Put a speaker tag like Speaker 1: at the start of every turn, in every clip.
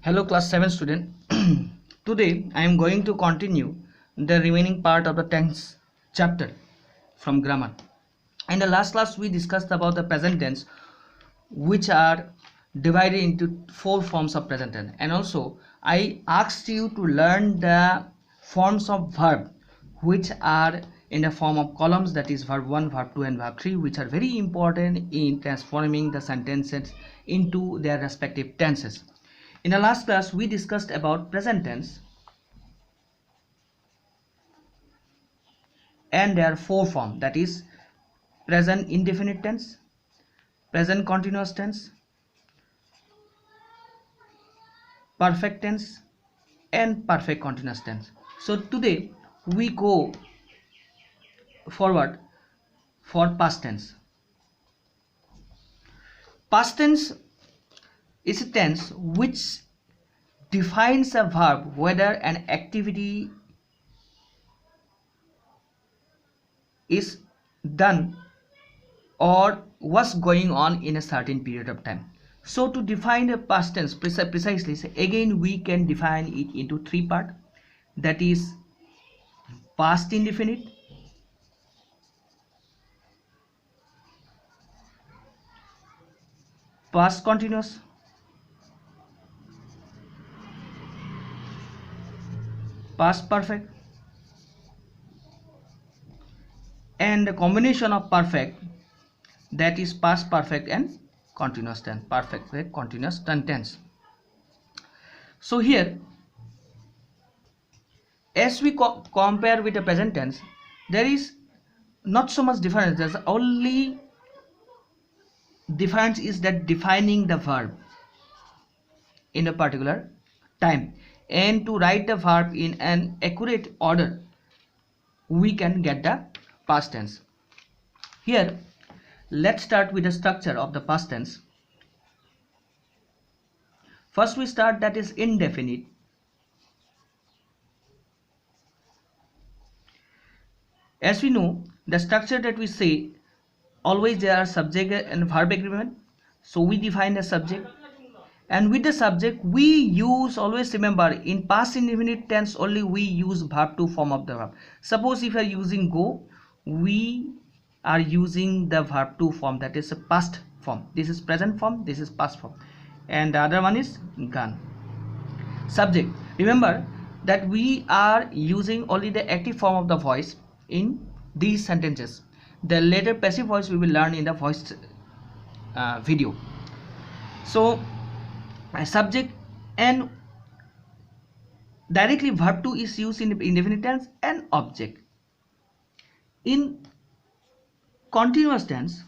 Speaker 1: Hello class 7 student. Today I am going to continue the remaining part of the tense chapter from grammar. In the last class we discussed about the present tense, which are divided into four forms of present tense, and also I asked you to learn the forms of verb which are in the form of columns, that is verb 1, verb 2 and verb 3, which are very important in transforming the sentences into their respective tenses. In the last class we discussed about present tense and their four forms, that is present indefinite tense, present continuous tense, perfect tense and perfect continuous tense. So today we go forward for past tense. Past tense is a tense which defines a verb whether an activity is done or was going on in a certain period of time. So to define a past tense precisely, again we can define it into three parts, that is past indefinite, past continuous, past perfect, and the combination of perfect, that is past perfect and continuous tense, perfect continuous tense. So here as we compare with the present tense, there is not so much difference. There's only difference is that defining the verb in a particular time, and to write the verb in an accurate order we can get the past tense. Here let's start with the structure of the past tense. First we start, that is indefinite. As we know, the structure that we say, always there are subject and verb agreement. So we define the subject, and with the subject we use, always remember, in past indefinite tense only we use verb to form of the verb. Suppose if you are using go, we are using the verb to form, that is a past form. This is present form, this is past form, and the other one is gone. Subject, remember that we are using only the active form of the voice in these sentences. The later passive voice we will learn in the voice video. So subject, and directly verb to is used in indefinite tense, and object. In continuous tense,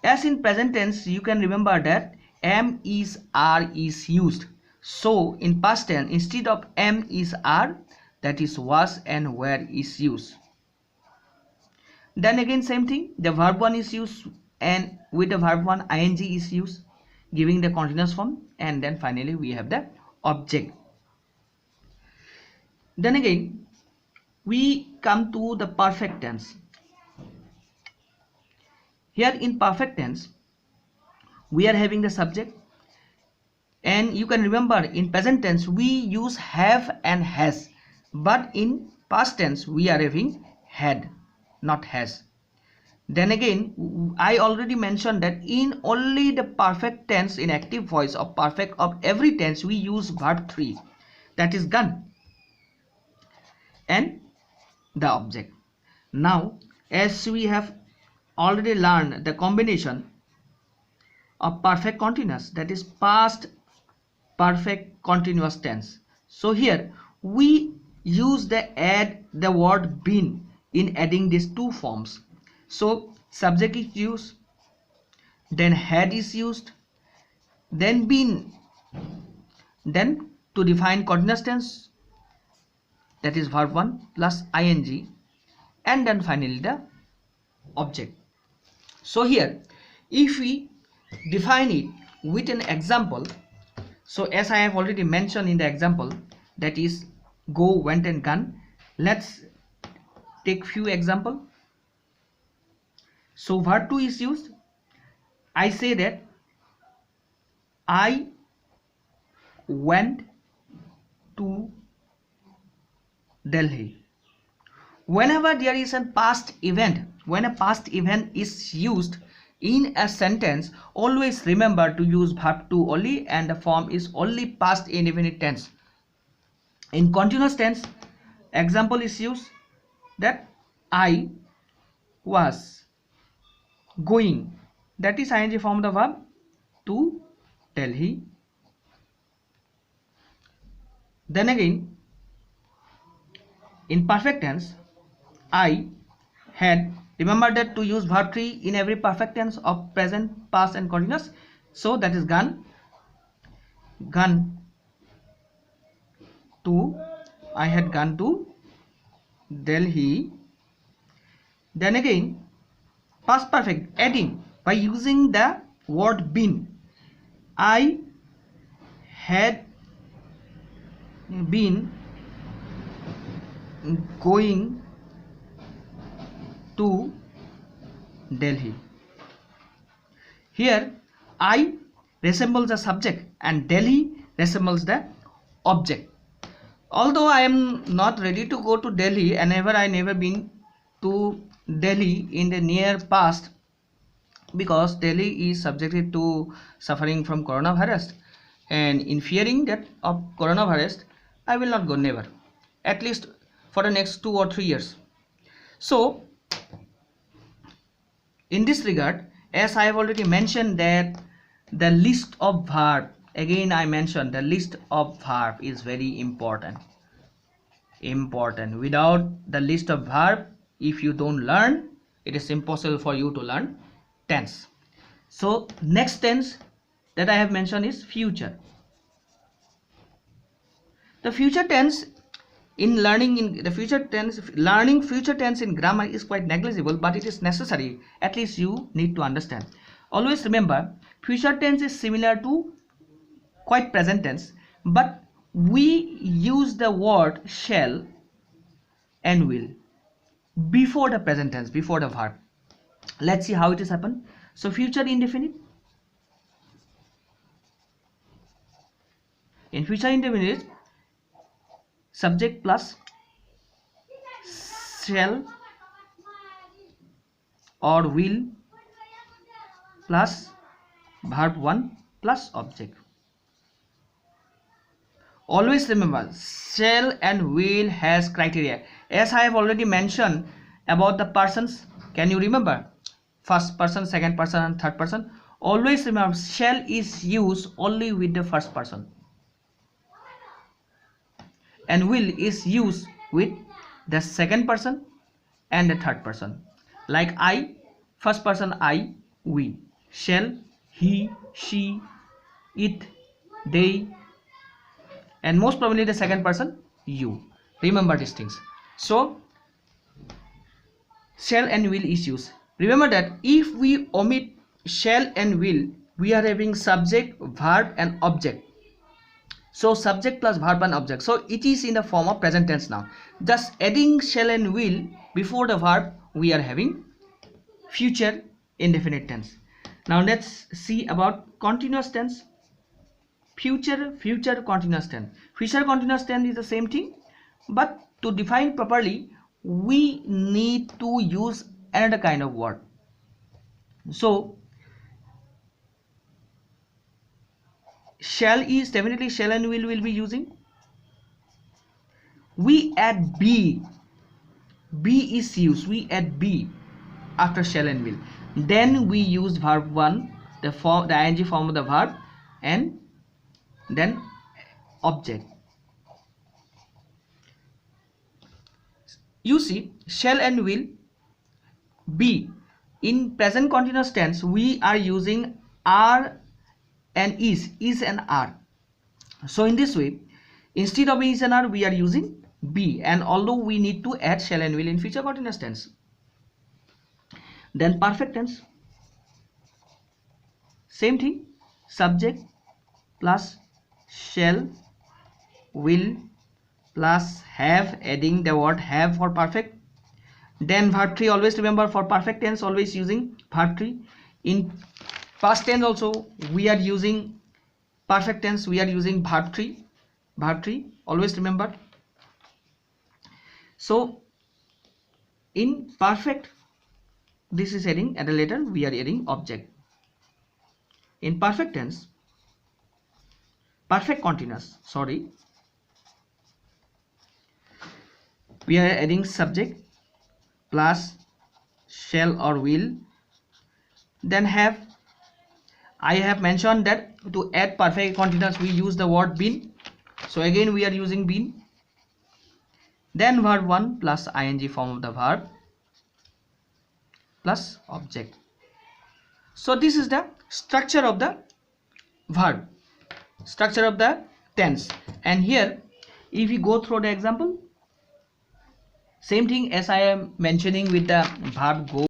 Speaker 1: as in present tense, you can remember that am is are is used. So in past tense, instead of am is are, that is was and were is used. Then again same thing, the verb 1 is used, and with the verb 1 ing is used, giving the continuous form, and then finally we have the object. Then again we come to the perfect tense. Here in perfect tense we are having the subject, and you can remember in present tense we use have and has, but in past tense we are having had, not has. Then again I already mentioned that in only the perfect tense, in active voice of perfect of every tense, we use verb 3, that is gone, and the object. Now as we have already learned the combination of perfect continuous, that is past perfect continuous tense, so here we use the add the word been in adding these two forms. So subject is used, then had is used, then been, then to define continuous tense, that is verb 1 plus ing, and then finally the object. So here if we define it with an example, so as I have already mentioned in the example, that is go, went and gone, let's take few example. So verb 2 is used. I say that I went to Delhi. Whenever there is a past event, when a past event is used in a sentence, always remember to use verb to only, and the form is only past indefinite tense. In continuous tense, example is used that I was going, that is ing form of the verb, to Delhi. Then again, in perfect tense, I had, remember that to use verb 3 in every perfect tense of present, past and continuous. So that is gone to, I had gone to Delhi. Then again, past perfect, adding by using the word been. I had been going to Delhi. Here I resembles the subject and Delhi resembles the object. Although I am not ready to go to Delhi, and I never been to Delhi in the near past, because Delhi is subjected to suffering from coronavirus, and in fearing that of coronavirus, I will not go, never, at least for the next 2 or 3 years. So in this regard, as I have already mentioned that the list of verb, again I mentioned the list of verb is very important. Without the list of verb, if you don't learn, it is impossible for you to learn tense. So next tense that I have mentioned is future. The future tense in learning future tense in grammar is quite negligible, but it is necessary. At least you need to understand. Always remember, future tense is similar to quite present tense, but we use the word shall and will before the present tense, before the verb. Let's see how it is happen. So future indefinite. In future indefinite, subject plus shall or will plus verb 1 plus object. Always remember, shall and will has criteria. As I have already mentioned about the persons, can you remember? First person, second person and third person. Always remember, shall is used only with the first person, and will is used with the second person and the third person. Like I, first person I, we. Shall, he, she, it, they, and most probably the second person you. Remember these things. So shall and will is used. Remember that if we omit shall and will, we are having subject, verb and object. So subject plus verb and object. So it is in the form of present tense now. Just adding shall and will before the verb, we are having future indefinite tense. Now let's see about continuous tense. Future continuous tense. Future continuous tense is the same thing, but to define properly, we need to use another kind of word. So shall is definitely shall and will be using. We add be. Be is used. We add be after shall and will. Then we use verb 1, the ing form of the verb, and then object. You see, shall and will be. In present continuous tense, we are using are and is and are. So in this way, instead of is and are, we are using be, and although we need to add shall and will in future continuous tense. Then perfect tense, same thing, subject plus shall, will plus have, adding the word have for perfect. Then verb 3, always remember for perfect tense always using verb 3. In past tense also we are using perfect tense we are using verb 3, always remember. So in perfect, this is adding at a later, we are adding object. In perfect tense, perfect continuous, sorry, we are adding subject plus shall or will. Then I have mentioned that to add perfect continuous we use the word been, so again we are using been. Then verb 1 plus ing form of the verb plus object. So this is the structure of the verb, structure of the tense. And here if we go through the example, same thing as I am mentioning with the verb go.